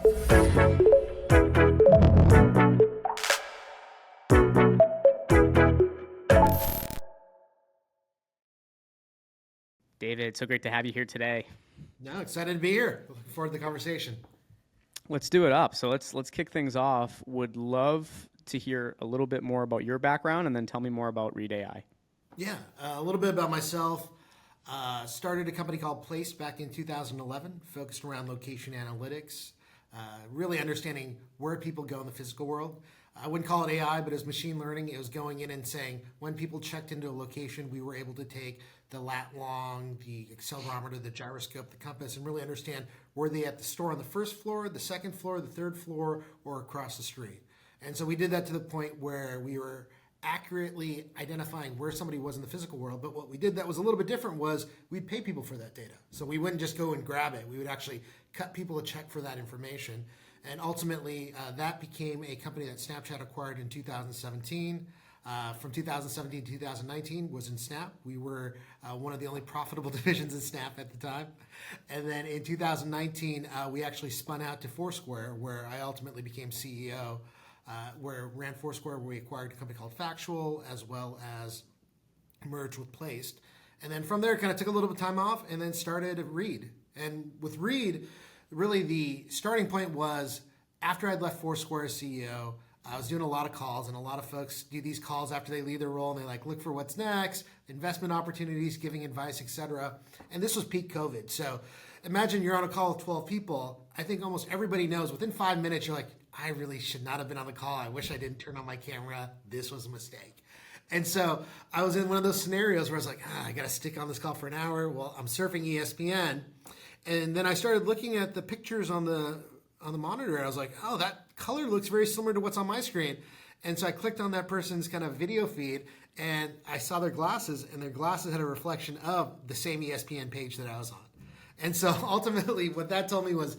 David, it's so great to have you here today. No, excited to be here. Looking forward to the conversation. Let's do it up. So let's kick things off. Would love to hear a little bit more about your background and then tell me more about Read AI. Yeah, a little bit about myself. Started a company called Place back in 2011, focused around location analytics, really understanding where people go in the physical world. I wouldn't call it AI, but as machine learning, it was going in and saying when people checked into a location, we were able to take the lat long, the accelerometer, the gyroscope, the compass, and really understand were they at the store on the first floor, the second floor, the third floor, or across the street. And so we did that to the point where we were accurately identifying where somebody was in the physical world. But what we did that was a little bit different was we'd pay people for that data. So we wouldn't just go and grab it. We would actually cut people a check for that information. And ultimately, that became a company that Snapchat acquired in 2017. From 2017 to 2019 was in Snap. We were one of the only profitable divisions in Snap at the time. And then in 2019, we actually spun out to Foursquare, where I ultimately became CEO, where ran Foursquare, where we acquired a company called Factual, as well as merged with Placed. And then from there, kind of took a little bit of time off and then started Read. And with Read, really the starting point was after I'd left Foursquare as CEO, I was doing a lot of calls, and a lot of folks do these calls after they leave their role, and they like look for what's next, investment opportunities, giving advice, etc. And this was peak COVID. So imagine you're on a call with 12 people. I think almost everybody knows within 5 minutes, you're like, I really should not have been on the call. I wish I didn't turn on my camera. This was a mistake. And so I was in one of those scenarios where I was like, I got to stick on this call for an hour. Well, I'm surfing ESPN. And then I started looking at the pictures on the monitor, and I was like, oh, that color looks very similar to what's on my screen. And so I clicked on that person's kind of video feed, and I saw their glasses, and their glasses had a reflection of the same ESPN page that I was on. And so ultimately what that told me was,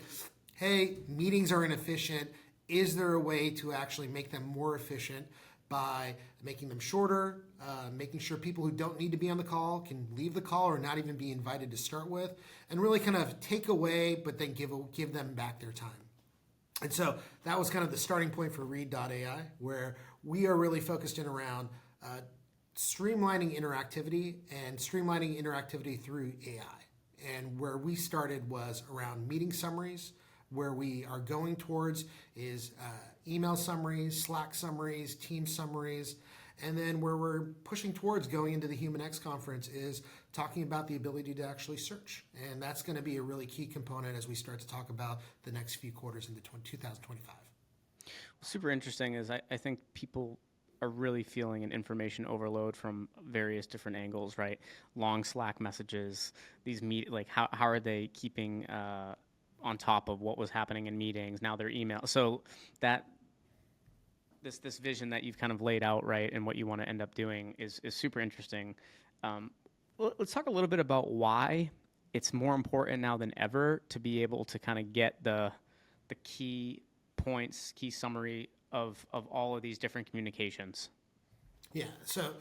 hey, meetings are inefficient. Is there a way to actually make them more efficient by making them shorter, making sure people who don't need to be on the call can leave the call or not even be invited to start with, and really kind of take away, but then give them back their time. And so that was kind of the starting point for Read.ai, where we are really focused in around streamlining interactivity through AI. And where we started was around meeting summaries. Where we are going towards is email summaries, Slack summaries, team summaries. And then where we're pushing towards going into the HumanX conference is talking about the ability to actually search. And that's going to be a really key component as we start to talk about the next few quarters into 2025. Super interesting is I think people are really feeling an information overload from various different angles, right? Long Slack messages, these how are they keeping on top of what was happening in meetings, now their email. So that this vision that you've kind of laid out, right, and what you want to end up doing is super interesting. Let's talk a little bit about why it's more important now than ever to be able to kind of get the key points, key summary of all of these different communications. Yeah, so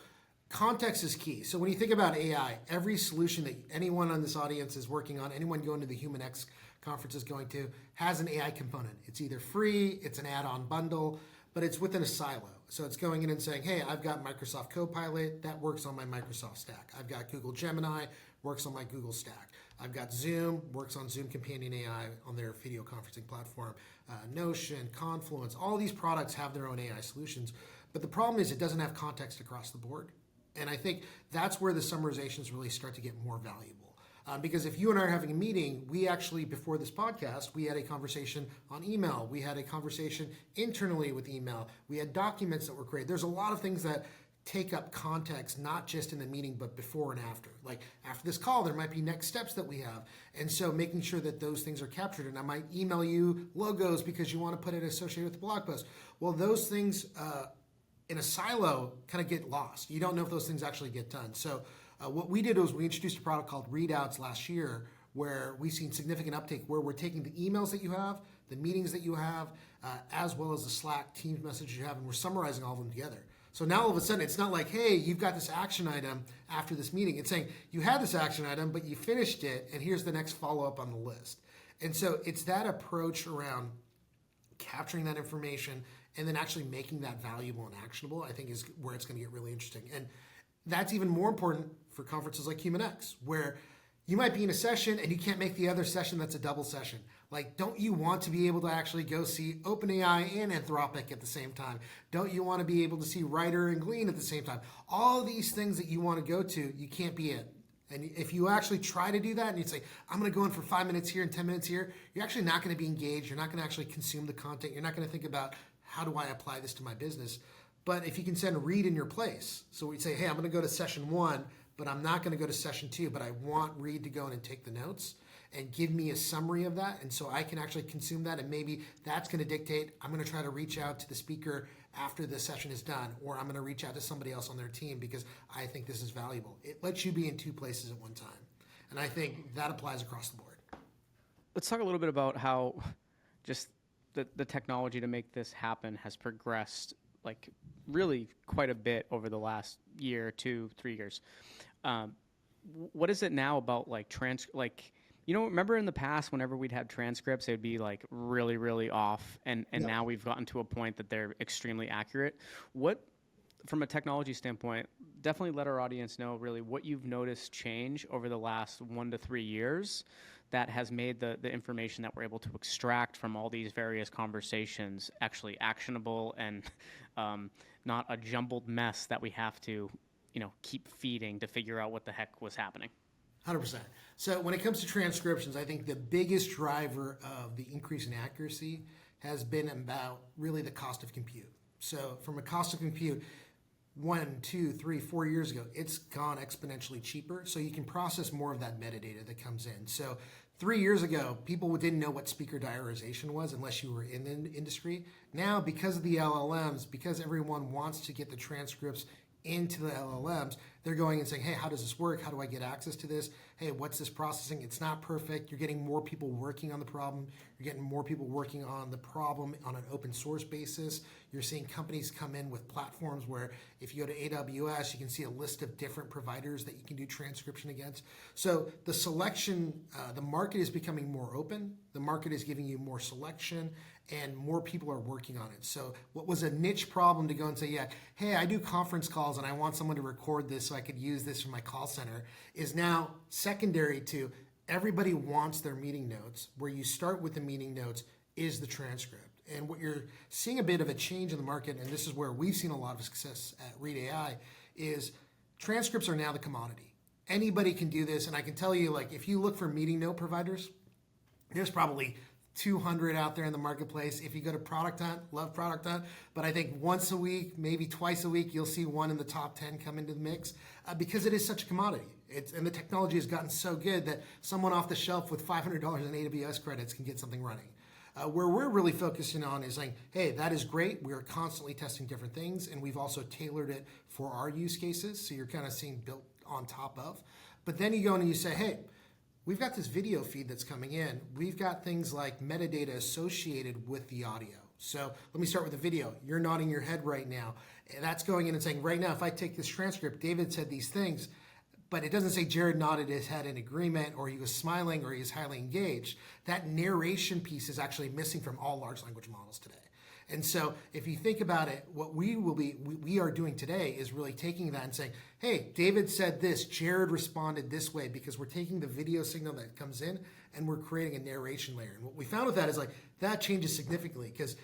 context is key. So when you think about AI, every solution that anyone on this audience is working on, anyone going to the HumanX conference is going to, has an AI component. It's either free, it's an add-on bundle, but it's within a silo. So it's going in and saying, hey, I've got Microsoft Copilot, that works on my Microsoft stack. I've got Google Gemini, works on my Google stack. I've got Zoom, works on Zoom Companion AI on their video conferencing platform. Notion, Confluence, all these products have their own AI solutions. But the problem is it doesn't have context across the board. And I think that's where the summarizations really start to get more valuable. Because if you and I are having a meeting, we actually, before this podcast, we had a conversation on email. We had a conversation internally with email. We had documents that were created. There's a lot of things that take up context, not just in the meeting, but before and after. Like after this call, there might be next steps that we have. And so making sure that those things are captured. And I might email you logos because you want to put it associated with the blog post. Well, those things in a silo kind of get lost. You don't know if those things actually get done. So what we did was we introduced a product called Readouts last year, where we've seen significant uptake, where we're taking the emails that you have, the meetings that you have, as well as the Slack Teams messages you have, and we're summarizing all of them together. So now all of a sudden, it's not like, hey, you've got this action item after this meeting. It's saying you had this action item, but you finished it, and here's the next follow-up on the list. And so it's that approach around capturing that information, and then actually making that valuable and actionable, I think is where it's going to get really interesting. And that's even more important for conferences like HumanX, where you might be in a session and you can't make the other session that's a double session. Like, don't you want to be able to actually go see OpenAI and Anthropic at the same time? Don't you want to be able to see Writer and Glean at the same time? All these things that you want to go to, you can't be in. And if you actually try to do that and you say, I'm going to go in for 5 minutes here and 10 minutes here, you're actually not going to be engaged. You're not going to actually consume the content. You're not going to think about, how do I apply this to my business? But if you can send Read in your place. So we'd say, hey, I'm going to go to session 1, but I'm not going to go to session 2, but I want Read to go in and take the notes and give me a summary of that. And so I can actually consume that. And maybe that's going to dictate, I'm going to try to reach out to the speaker after the session is done, or I'm going to reach out to somebody else on their team because I think this is valuable. It lets you be in 2 places at one time. And I think that applies across the board. Let's talk a little bit about how just the technology to make this happen has progressed, like, really quite a bit over the last year, 2, 3 years. What is it now about, like, remember in the past, whenever we'd had transcripts, they'd be like really, really off, and now we've gotten to a point that they're extremely accurate. What, from a technology standpoint, definitely let our audience know really what you've noticed change over the last 1 to 3 years that has made the information that we're able to extract from all these various conversations actually actionable and not a jumbled mess that we have to, keep feeding to figure out what the heck was happening. 100%. So when it comes to transcriptions, I think the biggest driver of the increase in accuracy has been about really the cost of compute. So from a cost of compute, 1, 2, 3, 4 years ago, it's gone exponentially cheaper. So you can process more of that metadata that comes in. So 3 years ago, people didn't know what speaker diarization was unless you were in the industry. Now, because of the LLMs, because everyone wants to get the transcripts into the LLMs, they're going and saying, hey, how does this work? How do I get access to this? Hey, what's this processing? It's not perfect. You're getting more people working on the problem. You're getting more people working on the problem on an open source basis. You're seeing companies come in with platforms where if you go to AWS, you can see a list of different providers that you can do transcription against. So the selection, the market is becoming more open. The market is giving you more selection, and more people are working on it. So what was a niche problem to go and say, yeah, hey, I do conference calls and I want someone to record this so I could use this for my call center, is now secondary to everybody wants their meeting notes. Where you start with the meeting notes is the transcript. And what you're seeing a bit of a change in the market, and this is where we've seen a lot of success at Read AI, is transcripts are now the commodity. Anybody can do this, and I can tell you, like, if you look for meeting note providers, there's probably 200 out there in the marketplace. If you go to Product Hunt, love Product Hunt, but I think once a week, maybe twice a week, you'll see one in the top 10 come into the mix because it is such a commodity. And the technology has gotten so good that someone off the shelf with $500 in AWS credits can get something running. Where we're really focusing on is saying, hey, that is great. We are constantly testing different things, and we've also tailored it for our use cases. So you're kind of seeing built on top of. But then you go in and you say, hey, we've got this video feed that's coming in. We've got things like metadata associated with the audio. So let me start with the video. You're nodding your head right now. And that's going in and saying, right now, if I take this transcript, David said these things, but it doesn't say Jared nodded his head in agreement, or he was smiling, or he was highly engaged. That narration piece is actually missing from all large language models today. And so if you think about it, what we are doing today is really taking that and saying, hey, David said this, Jared responded this way, because we're taking the video signal that comes in and we're creating a narration layer. And what we found with that is like, that changes significantly, because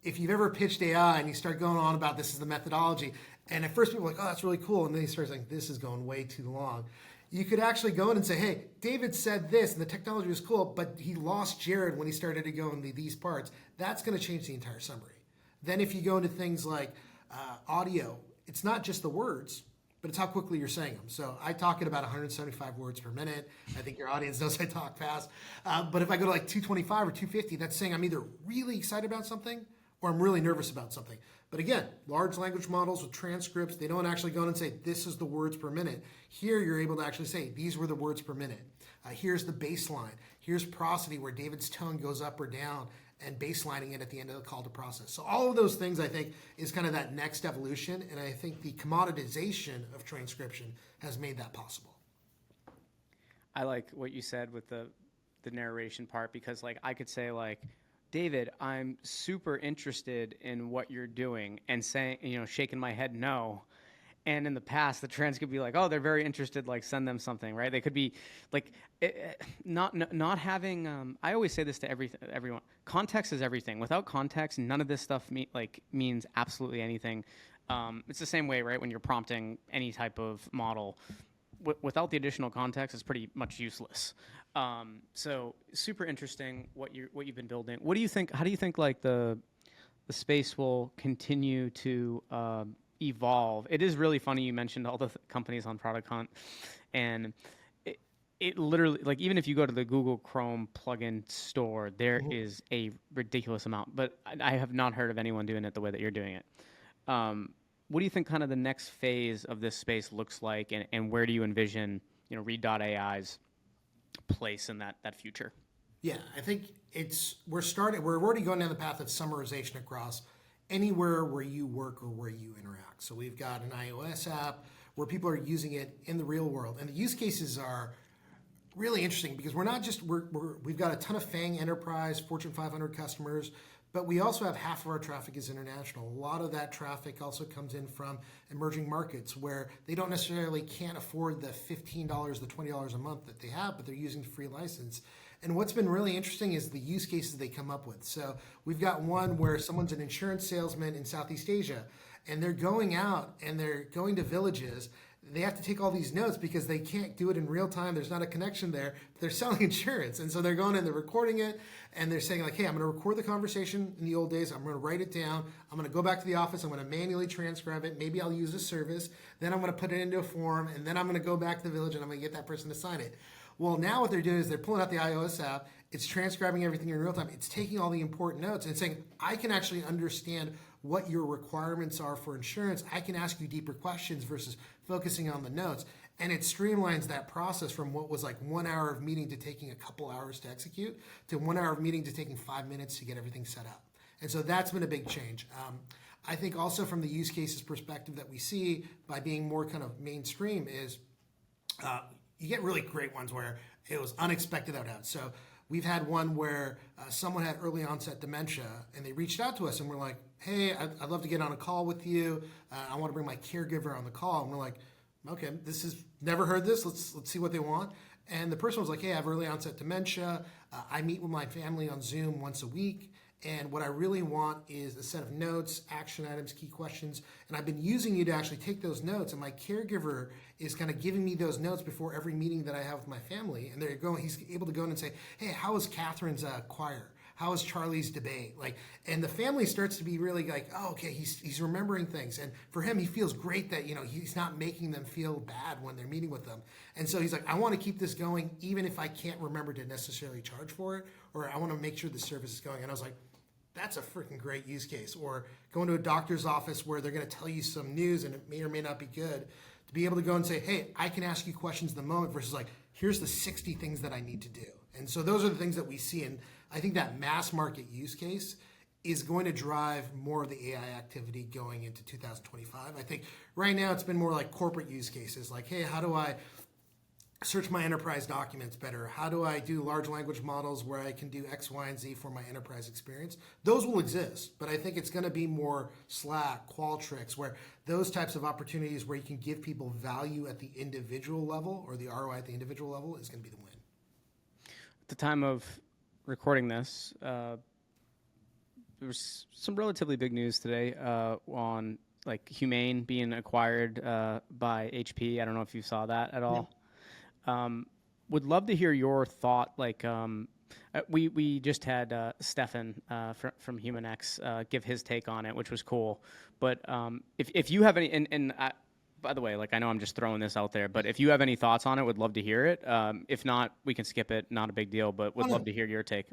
if you've ever pitched AI and you start going on about this is the methodology, and at first people are like, oh, that's really cool. And then you start saying, this is going way too long. You could actually go in and say, hey, David said this, and the technology was cool, but he lost Jared when he started to go into these parts. That's going to change the entire summary. Then if you go into things like audio, it's not just the words, but it's how quickly you're saying them. So I talk at about 175 words per minute. I think your audience knows I talk fast. But if I go to like 225 or 250, that's saying I'm either really excited about something or I'm really nervous about something. But again, large language models with transcripts, they don't actually go in and say, this is the words per minute. Here, you're able to actually say, these were the words per minute. Here's the baseline. Here's prosody, where David's tone goes up or down, and baselining it at the end of the call to process. So all of those things, I think, is kind of that next evolution. And I think the commoditization of transcription has made that possible. I like what you said with the narration part, because like I could say like, David, I'm super interested in what you're doing, and saying, shaking my head no. And in the past, the trends could be like, oh, they're very interested, like send them something, right? They could be like, not having. I always say this to everyone. Context is everything. Without context, none of this stuff means absolutely anything. It's the same way, right? When you're prompting any type of model, without the additional context, it's pretty much useless. So super interesting what you've been building. What do you think? How do you think like the space will continue to evolve? It is really funny you mentioned all the companies on Product Hunt, and it literally, like, even if you go to the Google Chrome plugin store, there is a ridiculous amount. But I have not heard of anyone doing it the way that you're doing it. What do you think kind of the next phase of this space looks like, and where do you envision, Read.ai's place in that future? Yeah, I think we're already going down the path of summarization across anywhere where you work or where you interact. So we've got an iOS app where people are using it in the real world, and the use cases are really interesting because we've got a ton of FANG enterprise, Fortune 500 customers, but we also have half of our traffic is international. A lot of that traffic also comes in from emerging markets where they don't necessarily can't afford the $15, the $20 a month that they have, but they're using the free license. And what's been really interesting is the use cases they come up with. So we've got one where someone's an insurance salesman in Southeast Asia, and they're going out and they're going to villages. They have to take all these notes because they can't do it in real time. There's not a connection there. They're selling insurance. And so they're going and they're recording it, and they're saying like, hey, I'm going to record the conversation in the old days. I'm going to write it down. I'm going to go back to the office. I'm going to manually transcribe it. Maybe I'll use a service. Then I'm going to put it into a form, and then I'm going to go back to the village and I'm going to get that person to sign it. Well, now what they're doing is they're pulling out the iOS app. It's transcribing everything in real time. It's taking all the important notes and saying, I can actually understand what your requirements are for insurance. I can ask you deeper questions versus focusing on the notes. And it streamlines that process from what was like 1 hour of meeting to taking a couple hours to execute to 1 hour of meeting to taking 5 minutes to get everything set up. And so that's been a big change. I think also from the use cases perspective that we see by being more kind of mainstream is you get really great ones where it was unexpected outcomes. So we've had one where someone had early onset dementia, and they reached out to us and we're like, hey, I'd love to get on a call with you. I want to bring my caregiver on the call. And we're like, okay, this is never heard this. Let's see what they want. And the person was like, hey, I have early onset dementia. I meet with my family on Zoom once a week. And what I really want is a set of notes, action items, key questions. And I've been using you to actually take those notes. And my caregiver is kind of giving me those notes before every meeting that I have with my family. And he's able to go in and say, hey, how is Catherine's choir? How is Charlie's debate? And the family starts to be really like, oh, okay, he's remembering things. And for him, he feels great that, he's not making them feel bad when they're meeting with them. And so he's like, I want to keep this going, even if I can't remember to necessarily charge for it, or I want to make sure the service is going. And I was like, that's a freaking great use case. Or going to a doctor's office where they're going to tell you some news and it may or may not be good, to be able to go and say, hey, I can ask you questions in the moment versus like, here's the 60 things that I need to do. And so those are the things that we see. And I think that mass market use case is going to drive more of the AI activity going into 2025. I think right now it's been more like corporate use cases, like, hey, how do I search my enterprise documents better? How do I do large language models where I can do X, Y, and Z for my enterprise experience? Those will exist, but I think it's going to be more Slack, Qualtrics, where those types of opportunities where you can give people value at the individual level or the ROI at the individual level is going to be the win. At the time of recording this, there was some relatively big news today on like Humane being acquired by HP. I don't know if you saw that at all. Would love to hear your thought. Like, we just had Stefan from HumanX give his take on it, which was cool. But if you have any, and by the way, like I know I'm just throwing this out there, but if you have any thoughts on it, would love to hear it. If not, we can skip it. Not a big deal, but would love to hear your take.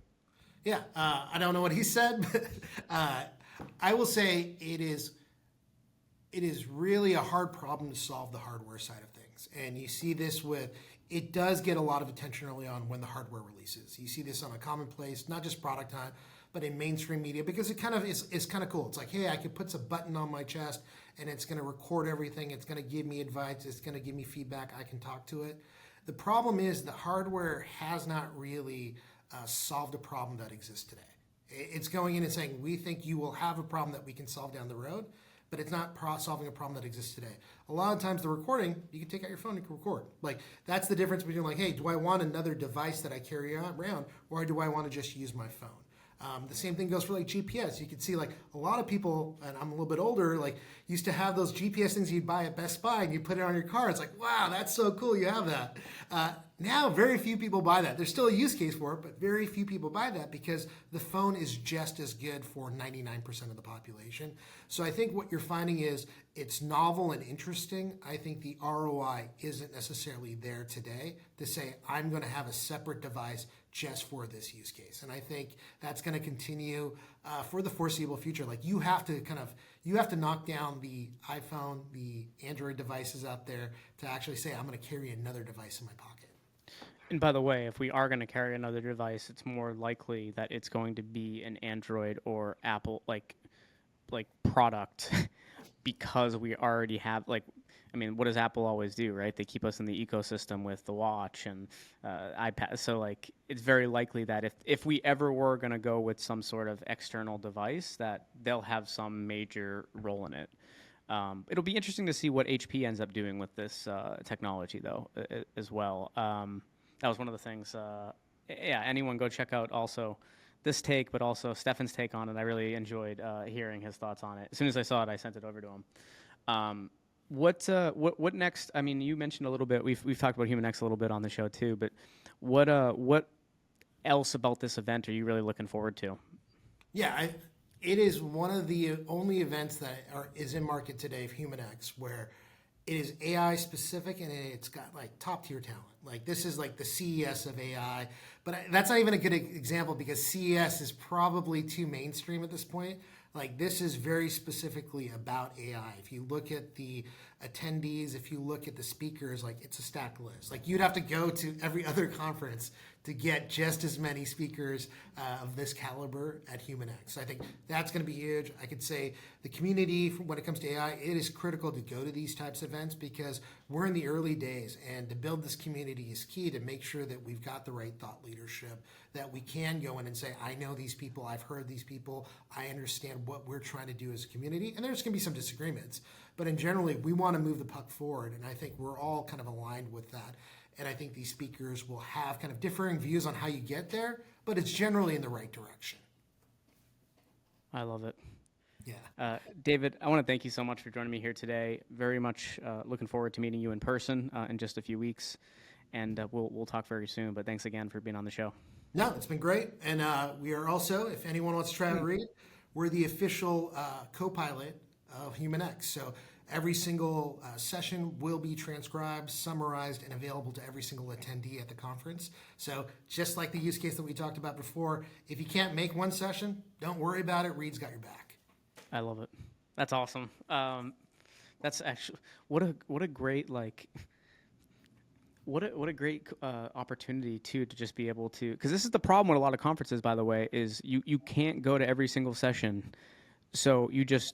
Yeah, I don't know what he said, but I will say it is really a hard problem to solve the hardware side of things. And you see this it does get a lot of attention early on when the hardware releases. You see this on a commonplace, not just Product Hunt, but in mainstream media, because it kind of is kind of cool. It's like, hey, I could put a button on my chest and it's going to record everything. It's going to give me advice. It's going to give me feedback. I can talk to it. The problem is the hardware has not really solved a problem that exists today. It's going in and saying, we think you will have a problem that we can solve down the road, but it's not solving a problem that exists today. A lot of times the recording, you can take out your phone and record. Like, that's the difference between like, hey, do I want another device that I carry around, or do I want to just use my phone? The same thing goes for like GPS. You can see like a lot of people, and I'm a little bit older, like used to have those GPS things you'd buy at Best Buy and you put it on your car. It's like, wow, that's so cool. You have that. Now, very few people buy that. There's still a use case for it, but very few people buy that because the phone is just as good for 99% of the population. So I think what you're finding is it's novel and interesting. I think the ROI isn't necessarily there today to say, I'm going to have a separate device just for this use case. And I think that's going to continue for the foreseeable future. Like you have to knock down the iPhone, the Android devices out there to actually say, I'm going to carry another device in my pocket. And by the way, if we are going to carry another device, it's more likely that it's going to be an Android or Apple like product because we already have I mean, what does Apple always do, right? They keep us in the ecosystem with the watch and iPad. So like it's very likely that if we ever were going to go with some sort of external device, that they'll have some major role in it. It'll be interesting to see what HP ends up doing with this technology, though, as well. That was one of the things. Yeah, anyone go check out also this take, but also Stefan's take on it. I really enjoyed hearing his thoughts on it. As soon as I saw it, I sent it over to him. What next? I mean, you mentioned a little bit. We've talked about Human X a little bit on the show too. But what else about this event are you really looking forward to? Yeah, it is one of the only events that is in market today of Human X where it is AI specific and it's got like top tier talent. Like this is like the CES of AI, but that's not even a good example because CES is probably too mainstream at this point. Like this is very specifically about AI. If you look at the attendees, if you look at the speakers, like it's a stacked list. Like you'd have to go to every other conference to get just as many speakers of this caliber at Human X. So I think that's going to be huge. I could say the community, when it comes to AI, it is critical to go to these types of events because we're in the early days, and to build this community is key to make sure that we've got the right thought leadership, that we can go in and say, I know these people, I've heard these people, I understand what we're trying to do as a community, and there's going to be some disagreements. But in generally, we want to move the puck forward, and I think we're all kind of aligned with that. And I think these speakers will have kind of differing views on how you get there, but it's generally in the right direction. I love it. Yeah. David, I want to thank you so much for joining me here today. Very much looking forward to meeting you in person in just a few weeks, and we'll talk very soon. But thanks again for being on the show. No, it's been great. And we are also, if anyone wants to try to read, we're the official co-pilot of Human X. So every single session will be transcribed, summarized, and available to every single attendee at the conference. So just like the use case that we talked about before, if you can't make one session, don't worry about it. Reed's got your back. I love it. That's awesome. That's actually what a great what a great opportunity too to just be able to, because this is the problem with a lot of conferences, by the way, is you can't go to every single session, so you just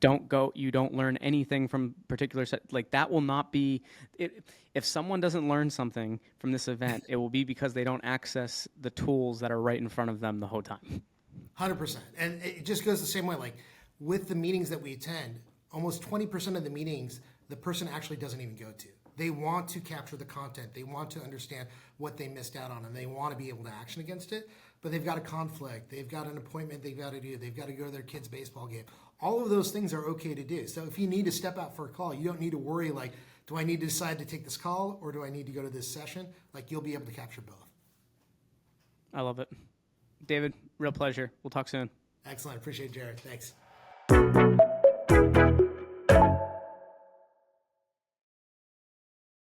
don't go, you don't learn anything from particular like that will not be it. If someone doesn't learn something from this event, it will be because they don't access the tools that are right in front of them the whole time. 100%. And it just goes the same way. Like with the meetings that we attend, almost 20% of the meetings, the person actually doesn't even go to. They want to capture the content. They want to understand what they missed out on, and they want to be able to action against it. But they've got a conflict. They've got an appointment they've got to do. They've got to go to their kid's baseball game. All of those things are okay to do. So if you need to step out for a call, you don't need to worry like, do I need to decide to take this call or do I need to go to this session? Like you'll be able to capture both. I love it. David, real pleasure. We'll talk soon. Excellent. Appreciate it, Jared. Thanks.